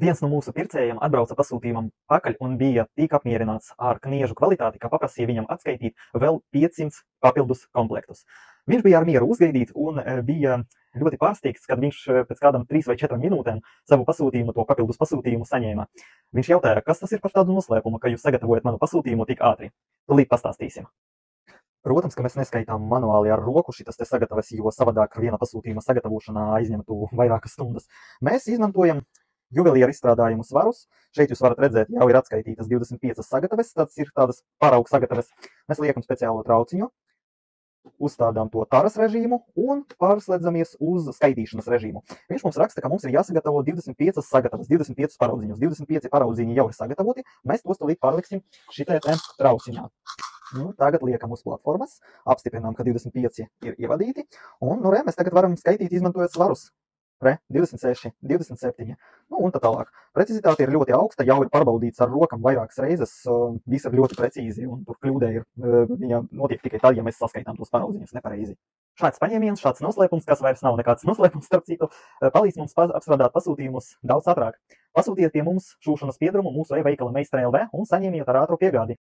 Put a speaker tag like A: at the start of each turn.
A: Viens no mūsu pircējiem atbrauca pasūtījumam pakaļ un bija tik apmierināts ar kniežu kvalitāti, ka paprasīja viņam atskaitīt vēl 500 papildus komplektus. Viņš bija ar mieru uzgaidīt un bija ļoti pārsteigts, kad viņš pēc kādām 3 vai 4 minūtēm savu pasūtījumu, to papildus pasūtījumu saņēma. Viņš jautāja, kas tas ir par tādu noslēpumu, ka jūs sagatavojat manu pasūtījumu tik ātri. Tūlīt pastāstīsim. Protams, ka mēs neskaitām manuāli ar roku šitas te sagatavas, jo savādāk viena pasūtījuma sagatavošanā aizņemtu vairākas stundas. Mēs izmantojam juvelieru izstrādājumu svarus. Šeit jūs varat redzēt, jau ir atskaitītas 25 sagataves, tāds ir tādas paraugu sagataves. Mēs liekam speciālo trauciņu, uzstādām to taras režīmu un pārslēdzamies uz skaitīšanas režīmu. Viņš mums raksta, ka mums ir jāsagatavo 25 sagataves, 25 paraudziņus. 25 paraudziņi jau ir sagatavoti, mēs tos tūlīt pārliksim šitē te trauciņā. Tagad liekam uz platformas, apstiprinām, ka 25 ir ievadīti, un mēs tagad varam skaitīt, izmantojot svarus. 26, 27, un tā tālāk. Precizitāte ir ļoti augsta, jau ir pārbaudīts ar rokam vairākas reizes, viss ir ļoti precīzi, un tur kļūdē ir, viņa notiek tikai tad, ja mēs saskaitām tos paraudziņus nepareizi. Šāds paņēmiens, šāds noslēpums, kas vairs nav nekāds noslēpums, starp citu, palīdz mums apstrādāt pasūtījumus daudz ātrāk. Pasūtiet pie mums šūšanas piedrumu mūsu e-veikala Meistara LV un saņemiet ar ātru piegādi.